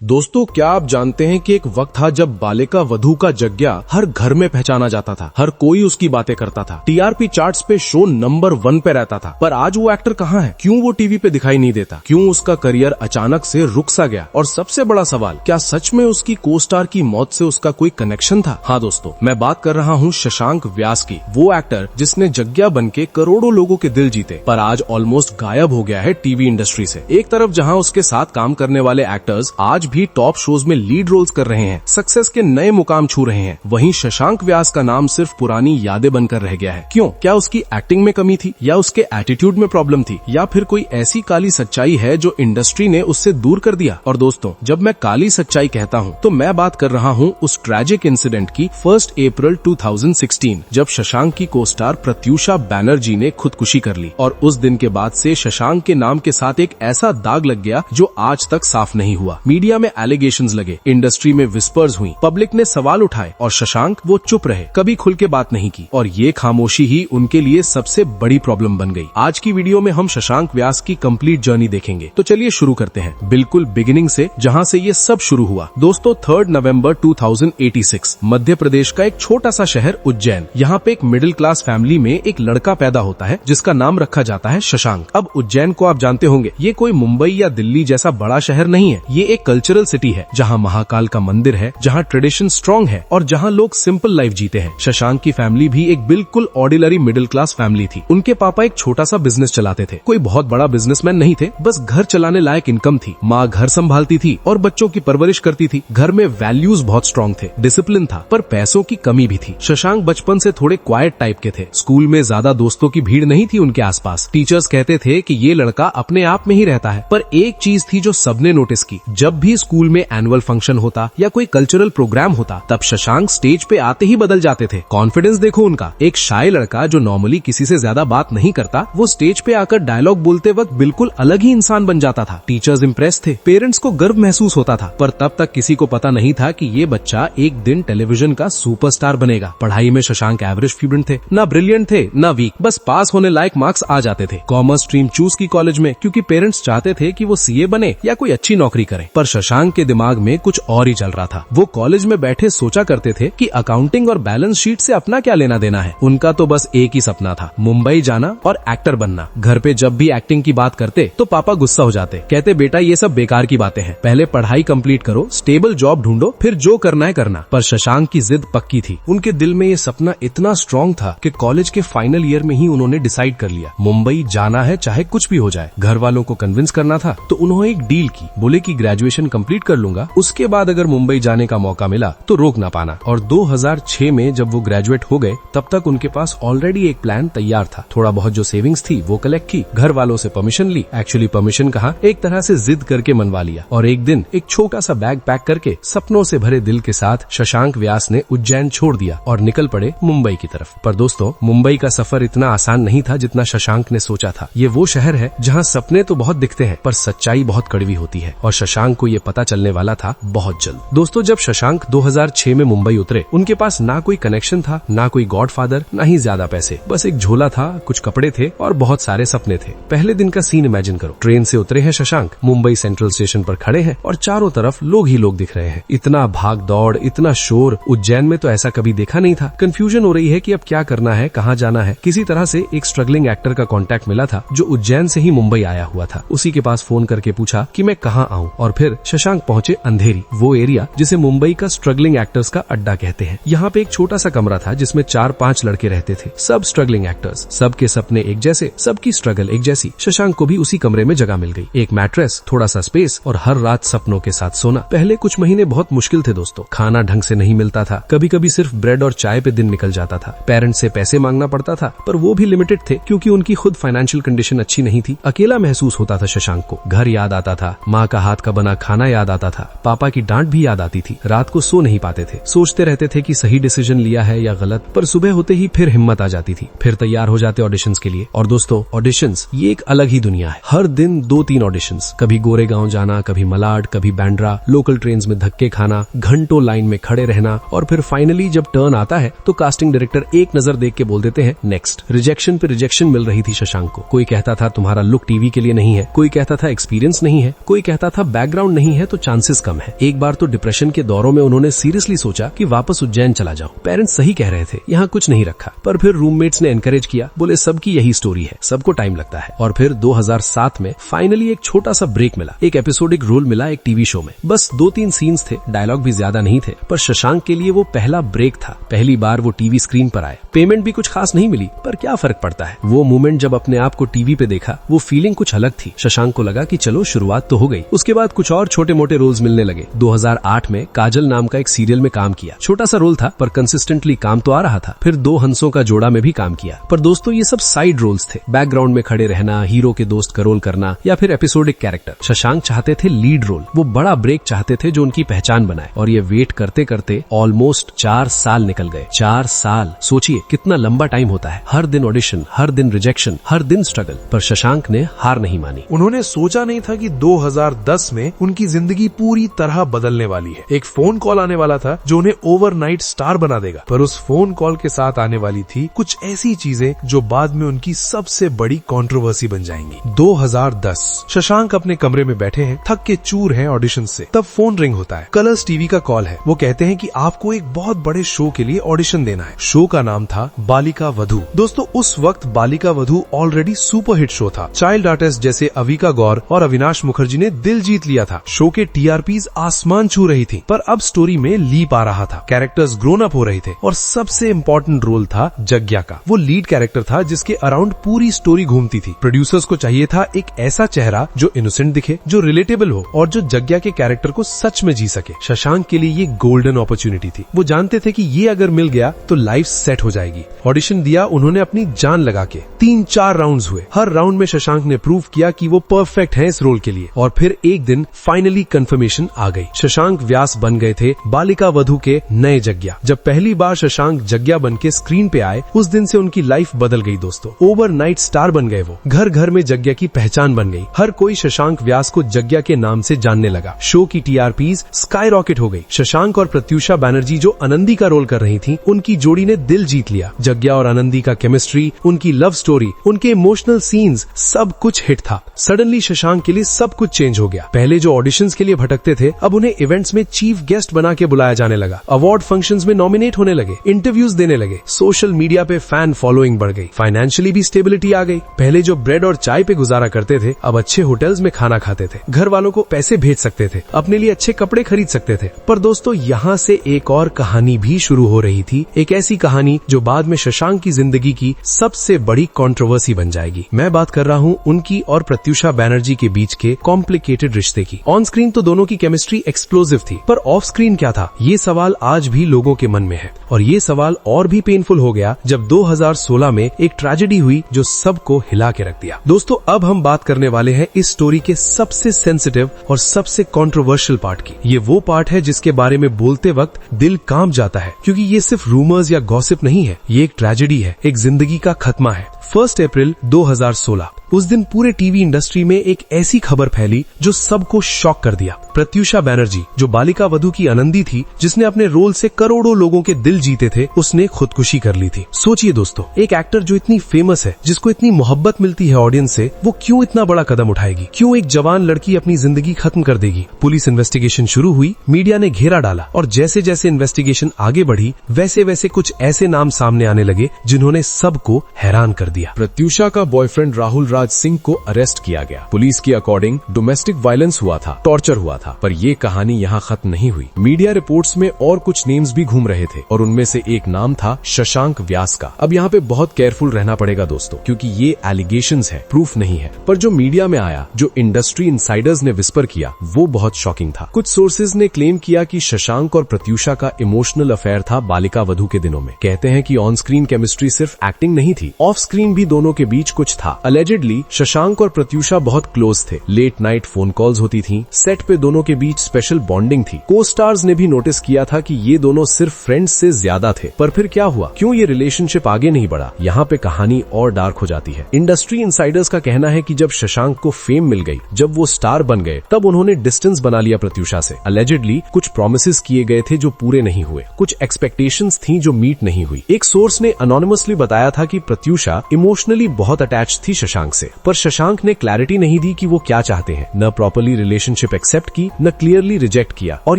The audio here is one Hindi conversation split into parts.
दोस्तों, क्या आप जानते हैं कि एक वक्त था जब बालिका वधू का जग्या हर घर में पहचाना जाता था। हर कोई उसकी बातें करता था। टीआरपी चार्ट्स पे शो नंबर 1 पे रहता था। पर आज वो एक्टर कहाँ है? क्यों वो टीवी पे दिखाई नहीं देता? क्यों उसका करियर अचानक से रुक सा गया? और सबसे बड़ा सवाल, क्या सच में उसकी को स्टार की मौत से उसका कोई कनेक्शन था? हाँ दोस्तों, मैं बात कर रहा हूँ शशांक व्यास की। वो एक्टर जिसने जग्या बन के करोड़ों लोगों के दिल जीते, पर आज ऑलमोस्ट गायब हो गया है टीवी इंडस्ट्री से। एक तरफ जहाँ उसके साथ काम करने वाले एक्टर्स आज भी टॉप शोज में लीड रोल्स कर रहे हैं, सक्सेस के नए मुकाम छू रहे हैं, वहीं शशांक व्यास का नाम सिर्फ पुरानी यादें बनकर रह गया है। क्यों? क्या उसकी एक्टिंग में कमी थी, या उसके एटीट्यूड में प्रॉब्लम थी, या फिर कोई ऐसी काली सच्चाई है जो इंडस्ट्री ने उससे दूर कर दिया? और दोस्तों, जब मैं काली सच्चाई कहता हूँ तो मैं बात कर रहा हूँ उस ट्रैजिक इंसिडेंट की 1 अप्रैल 2016, जब शशांक की को स्टार प्रत्यूषा बैनर्जी ने खुदकुशी कर ली। और उस दिन के बाद से शशांक के नाम के साथ एक ऐसा दाग लग गया जो आज तक साफ नहीं हुआ। मीडिया में एलिगेशंस लगे, इंडस्ट्री में विस्पर्स हुई, पब्लिक ने सवाल उठाए, और शशांक वो चुप रहे, कभी खुल के बात नहीं की। और ये खामोशी ही उनके लिए सबसे बड़ी प्रॉब्लम बन गई। आज की वीडियो में हम शशांक व्यास की कंप्लीट जर्नी देखेंगे। तो चलिए शुरू करते हैं बिल्कुल बिगिनिंग से, जहां से ये सब शुरू हुआ। दोस्तों, 3 नवंबर 2086 मध्य प्रदेश का एक छोटा सा शहर उज्जैन। यहाँ पे एक मिडिल क्लास फैमिली में एक लड़का पैदा होता है जिसका नाम रखा जाता है शशांक। अब उज्जैन को आप जानते होंगे, ये कोई मुंबई या दिल्ली जैसा बड़ा शहर नहीं है। ये एक कल्चरल सिटी है जहाँ महाकाल का मंदिर है, जहाँ ट्रेडिशन स्ट्रॉन्ग है और जहाँ लोग सिंपल लाइफ जीते हैं। शशांक की फैमिली भी एक बिल्कुल ऑर्डिनरी मिडिल क्लास फैमिली थी। उनके पापा एक छोटा सा बिजनेस चलाते थे। कोई बहुत बड़ा बिजनेसमैन नहीं थे, बस घर चलाने लायक इनकम थी। माँ घर संभालती थी और बच्चों की परवरिश करती थी। घर में वैल्यूज बहुत स्ट्रॉन्ग थे, डिसिप्लिन था, पर पैसों की कमी भी थी। शशांक बचपन से थोड़े क्वाइट टाइप के थे। स्कूल में ज्यादा दोस्तों की भीड़ नहीं थी उनके आसपास। टीचर्स कहते थे कि ये लड़का अपने आप में ही रहता है। पर एक चीज थी जो सबने नोटिस की, जब भी स्कूल में एनुअल फंक्शन होता या कोई कल्चरल प्रोग्राम होता, तब शशांक स्टेज पे आते ही बदल जाते थे। कॉन्फिडेंस देखो उनका। एक शाय लड़का जो नॉर्मली किसी से ज्यादा बात नहीं करता, वो स्टेज पे आकर डायलॉग बोलते वक्त बिल्कुल अलग ही इंसान बन जाता था। टीचर्स इम्प्रेस थे, पेरेंट्स को गर्व महसूस होता था, पर तब तक किसी को पता नहीं था कि ये बच्चा एक दिन टेलीविजन का सुपरस्टार बनेगा। पढ़ाई में शशांक एवरेज स्टूडेंट थे, ना ब्रिलियंट थे ना वीक, बस पास होने लायक मार्क्स आ जाते थे। कॉमर्स स्ट्रीम चूज की कॉलेज में, क्योंकि पेरेंट्स चाहते थे कि वो सीए बने या कोई अच्छी नौकरी करे। पर शशांक के दिमाग में कुछ और ही चल रहा था। वो कॉलेज में बैठे सोचा करते थे कि अकाउंटिंग और बैलेंस शीट से अपना क्या लेना देना है। उनका तो बस एक ही सपना था, मुंबई जाना और एक्टर बनना। घर पे जब भी एक्टिंग की बात करते तो पापा गुस्सा हो जाते, कहते बेटा ये सब बेकार की बातें हैं, पहले पढ़ाई कंप्लीट करो, स्टेबल जॉब ढूंढो, फिर जो करना है करना। पर शशांक की जिद पक्की थी। उनके दिल में ये सपना इतना स्ट्रॉन्ग था कि कॉलेज के फाइनल ईयर में ही उन्होंने डिसाइड कर लिया, मुंबई जाना है चाहे कुछ भी हो जाए। घर वालों को कन्विंस करना था, तो उन्होंने एक डील की। बोले कि ग्रेजुएशन कंप्लीट कर लूंगा, उसके बाद अगर मुंबई जाने का मौका मिला तो रोक ना पाना। और 2006 में जब वो ग्रेजुएट हो गए, तब तक उनके पास ऑलरेडी एक प्लान तैयार था। थोड़ा बहुत जो सेविंग्स थी वो कलेक्ट की, घर वालों से परमिशन ली, एक्चुअली परमिशन कहा, एक तरह से जिद करके मनवा लिया। और एक दिन एक छोटा सा बैग पैक करके सपनों से भरे दिल के साथ शशांक व्यास ने उज्जैन छोड़ दिया और निकल पड़े मुंबई की तरफ। पर दोस्तों, मुंबई का सफर इतना आसान नहीं था जितना शशांक ने सोचा था। ये वो शहर है जहाँ सपने तो बहुत दिखते हैं, पर सच्चाई बहुत कड़वी होती है, और शशांक को ये पता चलने वाला था बहुत जल्द। दोस्तों, जब शशांक 2006 में मुंबई उतरे, उनके पास ना कोई कनेक्शन था, ना कोई गॉडफादर, ना ही ज्यादा पैसे, बस एक झोला था, कुछ कपड़े थे और बहुत सारे सपने थे। पहले दिन का सीन इमेजिन करो। ट्रेन से उतरे हैं शशांक, मुंबई सेंट्रल स्टेशन पर खड़े हैं और चारों तरफ लोग ही लोग दिख रहे हैं। इतना भाग दौड़, इतना शोर, उज्जैन में तो ऐसा कभी देखा नहीं था। कंफ्यूजन हो रही है कि अब क्या करना है, कहाँ जाना है। किसी तरह से एक स्ट्रगलिंग एक्टर का कॉन्टैक्ट मिला था जो उज्जैन से ही मुंबई आया हुआ था। उसी के पास फोन करके पूछा कि मैं कहाँ आऊँ, और फिर शशांक पहुँचे अंधेरी, वो एरिया जिसे मुंबई का स्ट्रगलिंग एक्टर्स का अड्डा कहते हैं। यहाँ पे एक छोटा सा कमरा था जिसमें 4-5 लड़के रहते थे, सब स्ट्रगलिंग एक्टर्स, सबके सपने एक जैसे, सबकी स्ट्रगल एक जैसी। शशांक को भी उसी कमरे में जगह मिल गई, एक मैट्रेस, थोड़ा सा स्पेस और हर रात सपनों के साथ सोना। पहले कुछ महीने बहुत मुश्किल थे दोस्तों, खाना ढंग से नहीं मिलता था, कभी कभी सिर्फ ब्रेड और चाय पे दिन निकल जाता था। पेरेंट्स से पैसे मांगना पड़ता था, पर वो भी लिमिटेड थे क्योंकि उनकी खुद फाइनेंशियल कंडीशन अच्छी नहीं थी। अकेला महसूस होता था शशांक को। घर याद आता था, माँ का हाथ का बना खाना याद आता था, पापा की डांट भी याद आती थी। रात को सो नहीं पाते थे, सोचते रहते थे कि सही डिसीजन लिया है या गलत, पर सुबह होते ही फिर हिम्मत आ जाती थी। फिर तैयार हो जाते ऑडिशंस के लिए। और दोस्तों, ऑडिशंस ये एक अलग ही दुनिया है। हर दिन 2-3 ऑडिशंस, कभी गोरेगांव जाना, कभी मलाड, कभी बैंड्रा, लोकल ट्रेन्स में धक्के खाना, घंटों लाइन में खड़े रहना, और फिर फाइनली जब टर्न आता है तो कास्टिंग डायरेक्टर एक नजर देख के बोल देते हैं नेक्स्ट। रिजेक्शन पे रिजेक्शन मिल रही थी शशांक को। कोई कहता था तुम्हारा लुक टीवी के लिए नहीं है, कोई कहता था एक्सपीरियंस नहीं है, कोई कहता था बैकग्राउंड नहीं नहीं है तो चांसेस कम है। एक बार तो डिप्रेशन के दौरों में उन्होंने सीरियसली सोचा कि वापस उज्जैन चला जाऊं। पेरेंट्स सही कह रहे थे, यहाँ कुछ नहीं रखा, पर फिर रूममेट्स ने एनकरेज किया, बोले सबकी यही स्टोरी है, सबको टाइम लगता है। और फिर 2007 में फाइनली एक छोटा सा ब्रेक मिला, एक एपिसोडिक रोल मिला एक टीवी शो में। बस 2-3 सीन्स थे, डायलॉग भी ज्यादा नहीं थे, पर शशांक के लिए वो पहला ब्रेक था। पहली बार वो टीवी स्क्रीन पर आए। पेमेंट भी कुछ खास नहीं मिली, पर क्या फर्क पड़ता है। वो मोमेंट जब अपने आप को टीवी पे देखा, वो फीलिंग कुछ अलग थी। शशांक को लगा कि चलो शुरुआत तो हो गई। उसके बाद कुछ और छोटे मोटे रोल्स मिलने लगे। 2008 में काजल नाम का एक सीरियल में काम किया। छोटा सा रोल था, पर कंसिस्टेंटली काम तो आ रहा था। फिर 2 हंसों का जोड़ा में भी काम किया। पर दोस्तों ये सब साइड रोल्स थे, बैकग्राउंड में खड़े रहना, हीरो के दोस्त का रोल करना या फिर एपिसोडिक कैरेक्टर। शशांक चाहते थे लीड रोल, वो बड़ा ब्रेक चाहते थे जो उनकी पहचान बनाए। और ये वेट करते करते ऑलमोस्ट 4 साल निकल गए। 4 साल, सोचिए कितना लंबा टाइम होता है। हर दिन ऑडिशन, हर दिन रिजेक्शन, हर दिन स्ट्रगल। पर शशांक ने हार नहीं मानी। उन्होंने सोचा नहीं था कि 2010 में उनकी जिंदगी पूरी तरह बदलने वाली है। एक फोन कॉल आने वाला था जो उन्हें ओवरनाइट स्टार बना देगा। पर उस फोन कॉल के साथ आने वाली थी कुछ ऐसी चीजें जो बाद में उनकी सबसे बड़ी कंट्रोवर्सी बन जाएंगी। 2010 शशांक अपने कमरे में बैठे हैं, थक के चूर हैं ऑडिशन से। तब फोन रिंग होता है। कलर्स टीवी का कॉल है। वो कहते हैं कि आपको एक बहुत बड़े शो के लिए ऑडिशन देना है। शो का नाम था बालिका वधू। दोस्तों उस वक्त Balika Vadhu already superhit show था। चाइल्ड आर्टिस्ट जैसे अविका गौर और अविनाश मुखर्जी ने दिल जीत लिया था। शो के टीआरपीज आसमान छू रही थी। पर अब स्टोरी में लीप आ रहा था, कैरेक्टर्स ग्रोन अप हो रहे थे और सबसे इम्पोर्टेंट रोल था जग्या का। वो लीड कैरेक्टर था जिसके अराउंड पूरी स्टोरी घूमती थी। प्रोड्यूसर्स को चाहिए था एक ऐसा चेहरा जो इनोसेंट दिखे, जो रिलेटेबल हो और जो जग्या के कैरेक्टर को सच में जी सके। शशांक के लिए ये गोल्डन अपॉर्चुनिटी थी। वो जानते थे कि ये अगर मिल गया तो लाइफ सेट हो जाएगी। ऑडिशन दिया उन्होंने अपनी जान लगा के। 3-4 राउंड्स हुए। हर राउंड में शशांक ने प्रूव किया कि वो परफेक्ट है इस रोल के लिए। और फिर एक दिन फाइनली कंफर्मेशन आ गई। शशांक व्यास बन गए थे बालिका वधू के नए जग्या। जब पहली बार शशांक जग्या बन के स्क्रीन पे आए, उस दिन से उनकी लाइफ बदल गई दोस्तों। ओवरनाइट स्टार बन गए वो। घर घर में जग्या की पहचान बन गई। हर कोई शशांक व्यास को जग्या के नाम से जानने लगा। शो की टीआरपीज स्काई रॉकेट हो गई। शशांक और प्रत्यूषा बैनर्जी जो आनंदी का रोल कर रही थी, उनकी जोड़ी ने दिल जीत लिया। जग्या और आनंदी का केमिस्ट्री, उनकी लव स्टोरी, उनके इमोशनल सीन्स, सब कुछ हिट था। सडनली शशांक के लिए सब कुछ चेंज हो गया। पहले जो ऑडिशंस के लिए भटकते थे, अब उन्हें इवेंट्स में चीफ गेस्ट बना के बुलाया जाने लगा। अवार्ड फंक्शंस में नॉमिनेट होने लगे, इंटरव्यूज देने लगे। सोशल मीडिया पे फैन फॉलोइंग बढ़ गई। फाइनेंशियली भी स्टेबिलिटी आ गई। पहले जो ब्रेड और चाय पे गुजारा करते थे, अब अच्छे होटल्स में खाना खाते थे, घर वालों को पैसे भेज सकते थे, अपने लिए अच्छे कपड़े खरीद सकते थे। पर दोस्तों यहाँ से एक और कहानी भी शुरू हो रही थी। एक ऐसी कहानी जो बाद में शशांक की जिंदगी की सबसे बड़ी कंट्रोवर्सी बन जाएगी। मैं बात कर रहा हूँ उनकी और प्रत्यूषा बैनर्जी के बीच के कॉम्प्लिकेटेड रिश्ते की। ऑन स्क्रीन तो दोनों की केमिस्ट्री एक्सप्लोसिव थी, पर ऑफ स्क्रीन क्या था, ये सवाल आज भी लोगों के मन में है। और ये सवाल और भी पेनफुल हो गया जब 2016 में एक ट्रेजेडी हुई जो सबको हिला के रख दिया। दोस्तों अब हम बात करने वाले हैं इस स्टोरी के सबसे सेंसिटिव और सबसे कंट्रोवर्शियल पार्ट की। ये वो पार्ट है जिसके बारे में बोलते वक्त दिल कांप जाता है, क्योंकि ये सिर्फ रूमर्स या गॉसिप नहीं है, ये एक ट्रेजेडी है, एक जिंदगी का खत्मा है। 1 अप्रैल 2016 उस दिन पूरे टीवी इंडस्ट्री में एक ऐसी खबर फैली जो सबको शॉक कर दिया। प्रत्यूषा बैनर्जी जो बालिका वधू की आनंदी थी, जिसने अपने रोल से करोड़ों लोगों के दिल जीते थे, उसने खुदकुशी कर ली थी। सोचिए दोस्तों, एक एक्टर जो इतनी फेमस है, जिसको इतनी मोहब्बत मिलती है ऑडियंस से, वो क्यों इतना बड़ा कदम उठाएगी? क्यों एक जवान लड़की अपनी जिंदगी खत्म कर देगी? पुलिस इन्वेस्टिगेशन शुरू हुई, मीडिया ने घेरा डाला और जैसे जैसे इन्वेस्टिगेशन आगे बढ़ी, वैसे वैसे कुछ ऐसे नाम सामने आने लगे जिन्होंने सबको हैरान कर दिया। प्रत्यूषा का बॉयफ्रेंड राहुल राज सिंह को अरेस्ट किया गया। पुलिस की अकॉर्डिंग डोमेस्टिक वायलेंस हुआ था, टॉर्चर हुआ था। पर ये कहानी यहाँ खत्म नहीं हुई। मीडिया रिपोर्ट्स में और कुछ नेम्स भी घूम रहे थे और उनमें से एक नाम था शशांक व्यास का। अब यहाँ पे बहुत केयरफुल रहना पड़ेगा दोस्तों, क्योंकि ये एलिगेशंस है, प्रूफ नहीं है। पर जो मीडिया में आया, जो इंडस्ट्री इनसाइडर्स ने विस्पर किया, वो बहुत शॉकिंग था। कुछ सोर्सेज ने क्लेम किया कि शशांक और प्रत्यूषा का इमोशनल अफेयर था बालिका वधू के दिनों में। कहते हैं कि ऑन स्क्रीन केमिस्ट्री सिर्फ एक्टिंग नहीं थी, ऑफ स्क्रीन भी दोनों के बीच कुछ था। अलेजेडली शशांक और प्रत्यूषा बहुत क्लोज थे। लेट नाइट फोन कॉल्स होती थी, सेट पे दोनों के बीच स्पेशल बॉन्डिंग थी। को स्टार्स ने भी नोटिस किया था कि ये दोनों सिर्फ फ्रेंड्स से ज्यादा थे। पर फिर क्या हुआ? क्यों ये रिलेशनशिप आगे नहीं बढ़ा? यहाँ पे कहानी और डार्क हो जाती है। इंडस्ट्री इनसाइडर्स का कहना है कि जब शशांक को फेम मिल गई, जब वो स्टार बन गए, तब उन्होंने डिस्टेंस बना लिया प्रत्यूषा से। अलेजेडली कुछ प्रोमिसेस किए गए थे जो पूरे नहीं हुए, कुछ एक्सपेक्टेशंस थी जो मीट नहीं हुई। एक सोर्स ने अनोनिमसली बताया था कि प्रत्यूषा इमोशनली बहुत अटैच थी शशांक से। से। पर शशांक ने क्लैरिटी नहीं दी कि वो क्या चाहते हैं, न प्रॉपरली रिलेशनशिप एक्सेप्ट की, न क्लियरली रिजेक्ट किया। और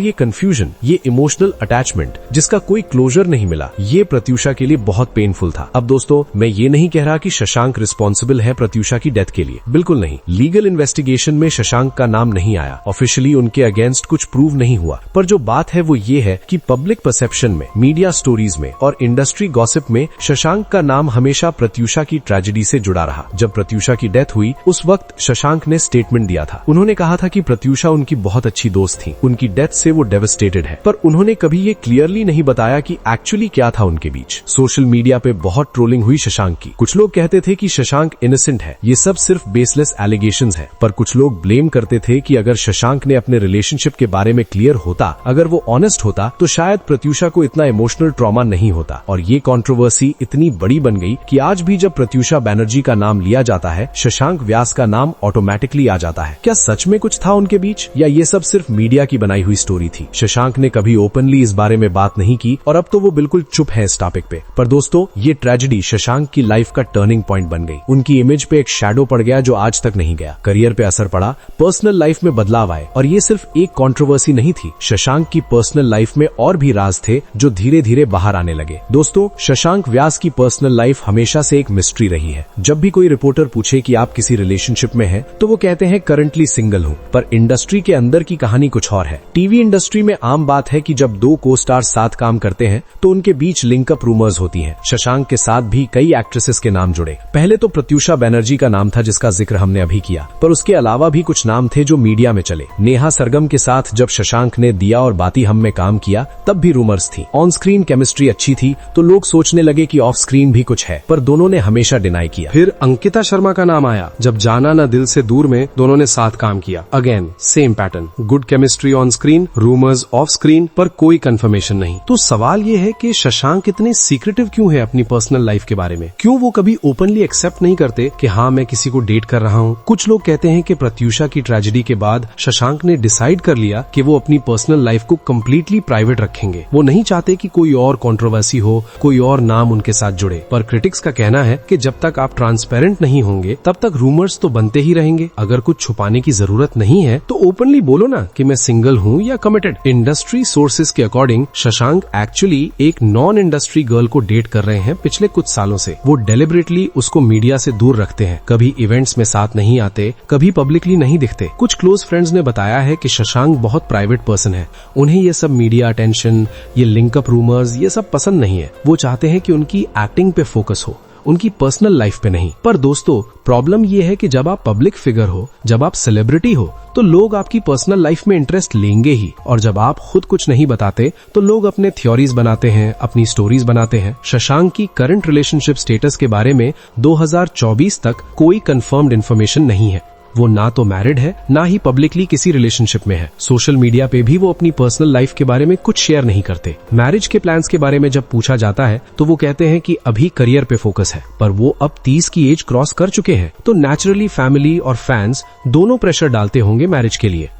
ये कंफ्यूजन, ये इमोशनल अटैचमेंट जिसका कोई क्लोजर नहीं मिला, ये प्रत्यूषा के लिए बहुत पेनफुल था। अब दोस्तों, मैं ये नहीं कह रहा कि शशांक रिस्पॉन्सिबल है प्रत्यूषा की डेथ के लिए, बिल्कुल नहीं। लीगल इन्वेस्टिगेशन में शशांक का नाम नहीं आया, ऑफिशियली उनके अगेंस्ट कुछ प्रूव नहीं हुआ। पर जो बात है वो ये है कि पब्लिक परसेप्शन में, मीडिया स्टोरीज में और इंडस्ट्री गॉसिप में शशांक का नाम हमेशा प्रत्यूषा की ट्रेजेडी से जुड़ा रहा। जब प्रत्यूषा की डेथ हुई उस वक्त शशांक ने स्टेटमेंट दिया था। उन्होंने कहा था कि प्रत्यूषा उनकी बहुत अच्छी दोस्त थी, उनकी डेथ से वो डेवास्टेटेड है। पर उन्होंने कभी ये क्लियरली नहीं बताया कि एक्चुअली क्या था उनके बीच। सोशल मीडिया पे बहुत ट्रोलिंग हुई शशांक की। कुछ लोग कहते थे कि शशांक इनोसेंट है, ये सब सिर्फ बेसलेस एलिगेशंस है। पर कुछ लोग ब्लेम करते थे कि अगर शशांक ने अपने रिलेशनशिप के बारे में क्लियर होता, अगर वो ऑनेस्ट होता, तो शायद प्रत्यूषा को इतना इमोशनल ट्रॉमा नहीं होता। और ये कंट्रोवर्सी इतनी बड़ी बन गई कि आज भी जब प्रत्यूषा बैनर्जी का नाम लिया जाता है, शशांक व्यास का नाम ऑटोमेटिकली आ जाता है। क्या सच में कुछ था उनके बीच, या ये सब सिर्फ मीडिया की बनाई हुई स्टोरी थी? शशांक ने कभी ओपनली इस बारे में बात नहीं की और अब तो वो बिल्कुल चुप है इस टॉपिक पे। पर दोस्तों, ये ट्रेजेडी शशांक की लाइफ का टर्निंग पॉइंट बन गई। उनकी इमेज पे एक शैडो पड़ गया जो आज तक नहीं गया। करियर पे असर पड़ा, पर्सनल लाइफ में बदलाव आए। और ये सिर्फ एक कंट्रोवर्सी नहीं थी, शशांक की पर्सनल लाइफ में और भी राज थे जो धीरे धीरे बाहर आने लगे। दोस्तों, शशांक व्यास की पर्सनल लाइफ हमेशा से एक मिस्ट्री रही है। जब भी कोई रिपोर्टर पूछे कि आप किसी रिलेशनशिप में हैं, तो वो कहते हैं करंटली सिंगल हूँ। पर इंडस्ट्री के अंदर की कहानी कुछ और है। टीवी इंडस्ट्री में आम बात है कि जब दो को स्टार साथ काम करते हैं तो उनके बीच लिंकअप रूमर्स होती हैं। शशांक के साथ भी कई एक्ट्रेसेस के नाम जुड़े। पहले तो प्रत्यूषा बैनर्जी का नाम था जिसका जिक्र हमने अभी किया, पर उसके अलावा भी कुछ नाम थे जो मीडिया में चले। नेहा सरगम के साथ जब शशांक ने दिया और बाती हम में काम किया तब भी रूमर्स थी। ऑन स्क्रीन केमिस्ट्री अच्छी थी तो लोग सोचने लगे कि ऑफ स्क्रीन भी कुछ है, पर दोनों ने हमेशा डिनाई किया। फिर अंकिता शर्मा का नाम आया जब जाना न दिल से दूर में दोनों ने साथ काम किया। Again same pattern, good chemistry on screen, rumours of screen, पर कोई कंफर्मेशन नहीं। तो सवाल ये है कि शशांक इतने सीक्रेटिव क्यों है अपनी पर्सनल लाइफ के बारे में? क्यों वो कभी ओपनली एक्सेप्ट नहीं करते कि हाँ मैं किसी को डेट कर रहा हूँ? कुछ लोग कहते हैं कि प्रत्यूषा की ट्रेजेडी के बाद शशांक ने डिसाइड कर लिया कि वो अपनी पर्सनल लाइफ को कम्प्लीटली प्राइवेट रखेंगे। वो नहीं चाहते कि कोई और कंट्रोवर्सी हो, कोई और नाम उनके साथ जुड़े। पर क्रिटिक्स का कहना है कि जब तक आप ट्रांसपेरेंट नहीं होंगे तब तक रूमर्स तो बनते ही रहेंगे। अगर कुछ छुपाने की जरूरत नहीं है तो ओपनली बोलो ना कि मैं सिंगल हूँ या कमिटेड। इंडस्ट्री सोर्सेज के अकॉर्डिंग शशांक एक्चुअली एक नॉन इंडस्ट्री गर्ल को डेट कर रहे हैं पिछले कुछ सालों से। वो डेलिबरेटली उसको मीडिया से दूर रखते हैं, कभी इवेंट्स में साथ नहीं आते, कभी पब्लिकली नहीं दिखते। कुछ क्लोज फ्रेंड्स ने बताया है कि शशांक बहुत प्राइवेट पर्सन है, उन्हें ये सब मीडिया अटेंशन, ये लिंकअप रूमर्स, ये सब पसंद नहीं है। वो चाहते हैं कि उनकी एक्टिंग पे फोकस हो, उनकी पर्सनल लाइफ पे नहीं। पर दोस्तों, प्रॉब्लम ये है कि जब आप पब्लिक फिगर हो, जब आप सेलिब्रिटी हो, तो लोग आपकी पर्सनल लाइफ में इंटरेस्ट लेंगे ही। और जब आप खुद कुछ नहीं बताते तो लोग अपने थ्योरीज बनाते हैं, अपनी स्टोरीज बनाते हैं। शशांक की करंट रिलेशनशिप स्टेटस के बारे में 2024 तक कोई कंफर्म्ड इन्फॉर्मेशन नहीं है। वो ना तो मैरिड है, ना ही पब्लिकली किसी रिलेशनशिप में है। सोशल मीडिया पे भी वो अपनी पर्सनल लाइफ के बारे में कुछ शेयर नहीं करते। मैरिज के प्लान्स के बारे में जब पूछा जाता है तो वो कहते हैं कि अभी करियर पे फोकस है। पर वो अब 30 की एज क्रॉस कर चुके हैं, तो नेचुरली फैमिली और फैंस दोनों प्रेशर डालते होंगे मैरिज के लिए।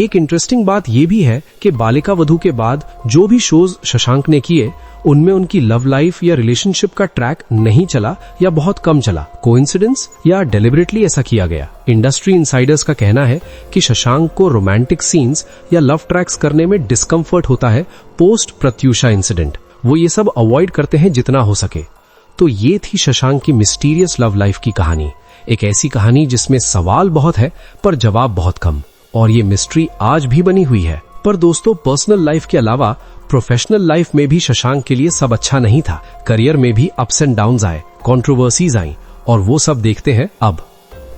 एक इंटरेस्टिंग बात यह भी है कि बालिका वधू के बाद जो भी शोज शशांक ने किए उनमें उनकी लव लाइफ या रिलेशनशिप का ट्रैक नहीं चला या बहुत कम चला। कोइंसिडेंस या डेलिबरेटली ऐसा किया गया? इंडस्ट्री इनसाइडर्स का कहना है कि शशांक को रोमांटिक सीन्स या लव ट्रैक्स करने में डिस्कम्फर्ट होता है पोस्ट प्रत्यूषा इंसिडेंट। वो ये सब अवॉइड करते हैं जितना हो सके। तो ये थी शशांक की मिस्टीरियस लव लाइफ की कहानी। एक ऐसी कहानी जिसमें सवाल बहुत है पर जवाब बहुत कम, और ये मिस्ट्री आज भी बनी हुई है। पर दोस्तों, पर्सनल लाइफ के अलावा प्रोफेशनल लाइफ में भी शशांक के लिए सब अच्छा नहीं था। करियर में भी अप्स एंड डाउन्स आए, कंट्रोवर्सीज आई, और वो सब देखते हैं अब।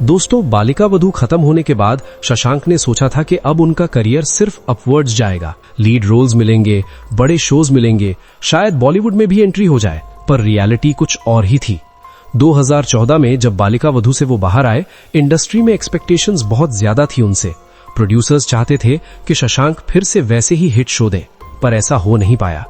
दोस्तों, बालिका वधू खत्म होने के बाद शशांक ने सोचा था कि अब उनका करियर सिर्फ अपवर्ड्स जाएगा, लीड रोल्स मिलेंगे, बड़े शोज मिलेंगे, शायद बॉलीवुड में भी एंट्री हो जाए। पर रियलिटी कुछ और ही थी। 2014 में जब बालिका वधू से वो बाहर आए, इंडस्ट्री में एक्सपेक्टेशंस बहुत ज्यादा थी उनसे। प्रोड्यूसर्स चाहते थे कि शशांक फिर से वैसे ही हिट शो दे, पर ऐसा हो नहीं पाया।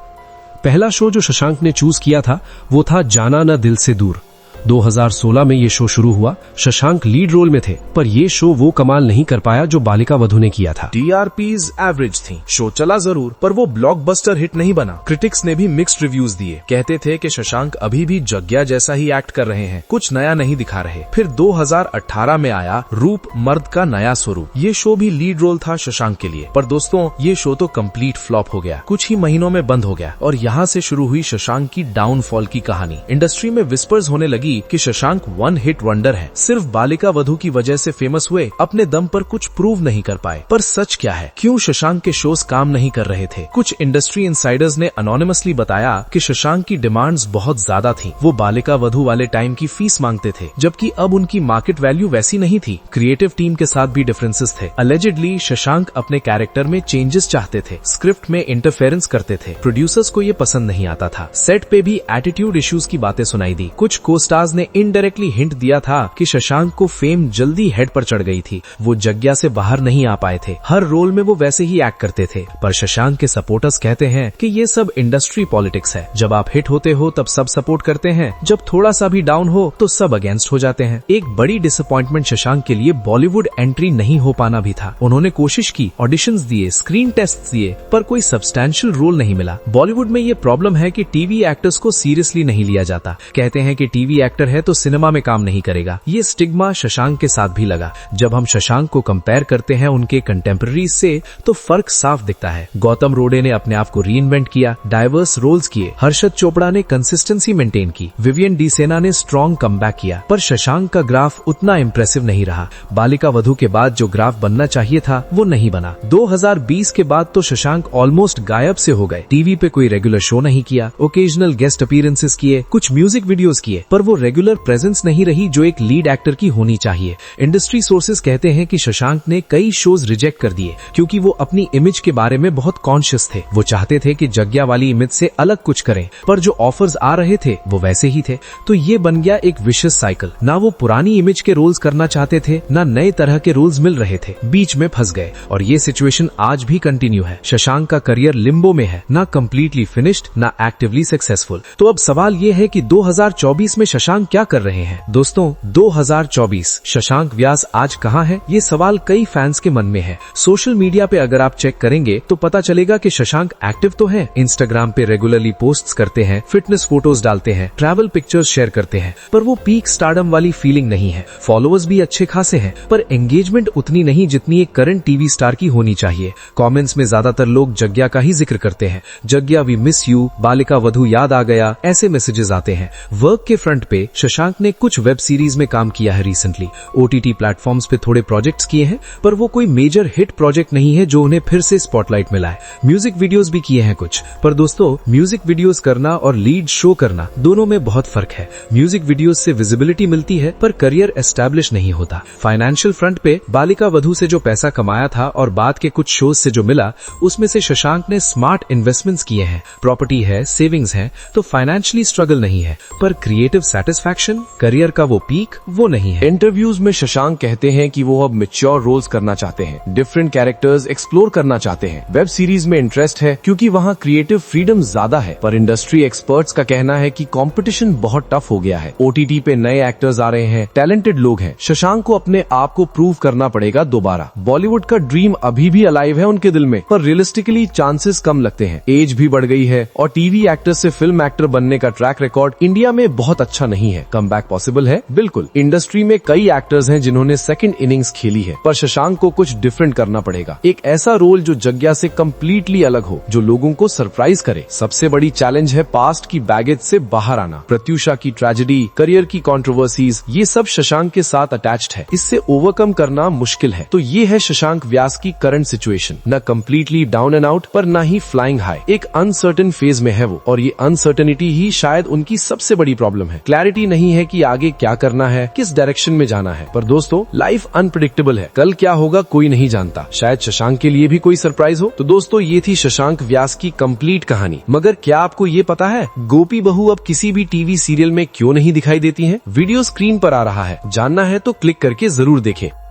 पहला शो जो शशांक ने चूज किया था वो था जाना न दिल से दूर। 2016 में ये शो शुरू हुआ। शशांक लीड रोल में थे, पर ये शो वो कमाल नहीं कर पाया जो बालिका वधू ने किया था। TRPs एवरेज थी, शो चला जरूर पर वो ब्लॉकबस्टर हिट नहीं बना। क्रिटिक्स ने भी मिक्स्ड रिव्यूज दिए, कहते थे कि शशांक अभी भी जग्या जैसा ही एक्ट कर रहे हैं, कुछ नया नहीं दिखा रहे। फिर 2018 में आया रूप मर्द का नया स्वरूप। ये शो भी लीड रोल था शशांक के लिए, पर दोस्तों ये शो तो कंप्लीट फ्लॉप हो गया, कुछ ही महीनों में बंद हो गया। और यहाँ से शुरू हुई शशांक की डाउनफॉल की कहानी। इंडस्ट्री में विस्पर्स होने लगी कि शशांक वन हिट वंडर है, सिर्फ बालिका वधू की वजह से फेमस हुए, अपने दम पर कुछ प्रूव नहीं कर पाए। पर सच क्या है, क्यों शशांक के शोज काम नहीं कर रहे थे? कुछ इंडस्ट्री इनसाइडर्स ने अनोनिमसली बताया कि शशांक की डिमांड्स बहुत ज्यादा थी। वो बालिका वधू वाले टाइम की फीस मांगते थे, जबकि अब उनकी मार्केट वैल्यू वैसी नहीं थी। क्रिएटिव टीम के साथ भी डिफरेंसेस थे। अलेजिडली शशांक अपने कैरेक्टर में चेंजेस चाहते थे, स्क्रिप्ट में इंटरफेरेंस करते थे। प्रोड्यूसर्स को ये पसंद नहीं आता था। सेट पे भी एटीट्यूड इश्यूज की बातें सुनाई दी। कुछ को-स्टार्स ने इनडायरेक्टली हिंट दिया था कि शशांक को फेम जल्दी हेड पर चढ़ गई थी, वो जग्या से बाहर नहीं आ पाए थे। हर रोल में वो वैसे ही एक्ट करते थे। पर शशांक के सपोर्टर्स कहते हैं कि ये सब इंडस्ट्री पॉलिटिक्स है। जब आप हिट होते हो तब सब सपोर्ट करते हैं, जब थोड़ा सा भी डाउन हो तो सब अगेंस्ट हो जाते हैं। एक बड़ी डिसअपॉइंटमेंट शशांक के लिए बॉलीवुड एंट्री नहीं हो पाना भी था। उन्होंने कोशिश की, ऑडिशंस दिए, स्क्रीन टेस्ट दिए, पर कोई सब्सटैंशियल रोल नहीं मिला। बॉलीवुड में ये प्रॉब्लम है कि टीवी एक्टर्स को सीरियसली नहीं लिया जाता। कहते हैं कि टीवी एक्टर है तो सिनेमा में काम नहीं करेगा। ये स्टिग्मा शशांक के साथ भी लगा। जब हम शशांक को कंपेयर करते हैं उनके कंटेम्पररीज से तो फर्क साफ दिखता है। गौतम रोडे ने अपने आप को रीइन्वेंट किया, डाइवर्स रोल्स किए। हर्षद चोपड़ा ने कंसिस्टेंसी मेंटेन की। विवियन डी सेना ने स्ट्रॉन्ग कमबैक किया। पर शशांक का ग्राफ उतना इम्प्रेसिव नहीं रहा। बालिका वधू के बाद जो ग्राफ बनना चाहिए था वो नहीं बना। 2020 के बाद तो शशांक ऑलमोस्ट गायब से हो गए। टीवी पे कोई रेगुलर शो नहीं किया, ओकेजनल गेस्ट अपीयरेंसेस किए, कुछ म्यूजिक वीडियोस किए, पर वो रेगुलर प्रेजेंस नहीं रही जो एक लीड एक्टर की होनी चाहिए। इंडस्ट्री सोर्सेज कहते हैं कि शशांक ने कई शोज रिजेक्ट कर दिए क्योंकि वो अपनी इमेज के बारे में बहुत कॉन्शियस थे। वो चाहते थे कि जग्या वाली इमेज से अलग कुछ करें, पर जो ऑफर्स आ रहे थे वो वैसे ही थे। तो ये बन गया एक विशियस साइकिल। ना वो पुरानी इमेज के रोल्स करना चाहते थे, ना नए तरह के रोल्स मिल रहे थे, बीच में फंस गए। और ये सिचुएशन आज भी कंटिन्यू है। शशांक का करियर लिम्बो में है, ना कंप्लीटली फिनिश्ड, ना एक्टिवली सक्सेसफुल। तो अब सवाल ये है कि 2024 में शशांक क्या कर रहे हैं? दोस्तों 2024 शशांक व्यास आज कहाँ है? ये सवाल कई फैंस के मन में है। सोशल मीडिया पे अगर आप चेक करेंगे तो पता चलेगा कि शशांक एक्टिव तो है, इंस्टाग्राम पे रेगुलरली पोस्ट्स करते हैं, फिटनेस फोटोज डालते हैं, ट्रैवल पिक्चर्स शेयर करते हैं, पर वो पीक स्टारडम वाली फीलिंग नहीं है। फॉलोअर्स भी अच्छे खासे हैं, पर एंगेजमेंट उतनी नहीं जितनी एक करंट टीवी स्टार की होनी चाहिए। कमेंट्स में ज्यादातर लोग जग्या का ही जिक्र करते हैं। जग्या we miss you, Balika Vadhu याद आ गया, ऐसे मैसेजेस आते हैं। वर्क के फ्रंट पे शशांक ने कुछ वेब सीरीज में काम किया है रिसेंटली, OTT प्लेटफॉर्म्स पे थोड़े प्रोजेक्ट्स किए हैं, पर वो कोई मेजर हिट प्रोजेक्ट नहीं है जो उन्हें फिर से स्पॉटलाइट में लाए। म्यूजिक वीडियोस भी किए हैं कुछ, पर दोस्तों म्यूजिक वीडियोस करना और लीड शो करना दोनों में बहुत फर्क है। म्यूजिक वीडियोस से विजिबिलिटी मिलती है पर करियर एस्टैब्लिश नहीं होता। फाइनेंशियल फ्रंट पे बालिका वधू से जो पैसा कमाया था और बाद के कुछ शोज से जो मिला, उसमें से शशांक ने स्मार्ट इन्वेस्टमेंट्स किए हैं, प्रॉपर्टी है, सेविंग्स है, तो फाइनेंशियली स्ट्रगल नहीं है। पर क्रिएटिव सेटिस्फैक्शन, करियर का वो पीक, वो नहीं है। इंटरव्यूज में शशांक कहते हैं कि वो अब मैच्योर रोल्स करना चाहते हैं, डिफरेंट कैरेक्टर्स एक्सप्लोर करना चाहते हैं। वेब सीरीज में इंटरेस्ट है क्योंकि वहाँ क्रिएटिव फ्रीडम ज्यादा है, पर इंडस्ट्री एक्सपर्ट्स का कहना है कि कंपटीशन बहुत टफ हो गया है। OTT पे नए एक्टर्स आ रहे हैं, टैलेंटेड लोग हैं। शशांक को अपने आप को प्रूव करना पड़ेगा दोबारा। बॉलीवुड का ड्रीम अभी भी अलाइव है उनके दिल में, पर रियलिस्टिकली चांसेस कम लगते हैं। एज भी बढ़ गई है और टीवी एक्टर से फिल्म एक्टर बनने का ट्रैक रिकॉर्ड इंडिया में बहुत अच्छा नहीं है। कमबैक पॉसिबल है बिल्कुल। इंडस्ट्री में कई एक्टर्स हैं जिन्होंने सेकंड इनिंग्स खेली है, पर शशांक को कुछ डिफरेंट करना पड़ेगा। एक ऐसा रोल जो जग्या से कम्प्लीटली अलग हो, जो लोगों को सरप्राइज करे। सबसे बड़ी चैलेंज है पास्ट की बैगेज से बाहर आना। प्रत्युषा की ट्रेजेडी, करियर की कंट्रोवर्सीज, ये सब शशांक के साथ अटैच्ड है। इससे ओवरकम करना मुश्किल है। तो ये है शशांक व्यास की करंट सिचुएशन। न कम्प्लीटली डाउन एंड आउट, पर न ही फ्लाइंग हाई। एक अनसर्टेन फेज में है वो, और ये अनसर्टेनिटी ही शायद उनकी सबसे बड़ी प्रॉब्लम है। क्लैरिटी नहीं है कि आगे क्या करना है, किस डायरेक्शन में जाना है। पर दोस्तों लाइफ अनप्रेडिक्टेबल है, कल क्या होगा कोई नहीं जानता। शायद शशांक के लिए भी कोई सरप्राइज हो। तो दोस्तों ये थी शशांक व्यास की कंप्लीट कहानी। मगर क्या आपको ये पता है गोपी बहू अब किसी भी टीवी सीरियल में क्यों नहीं दिखाई देती हैं? वीडियो स्क्रीन पर आ रहा है, जानना है तो क्लिक करके जरूर देखें।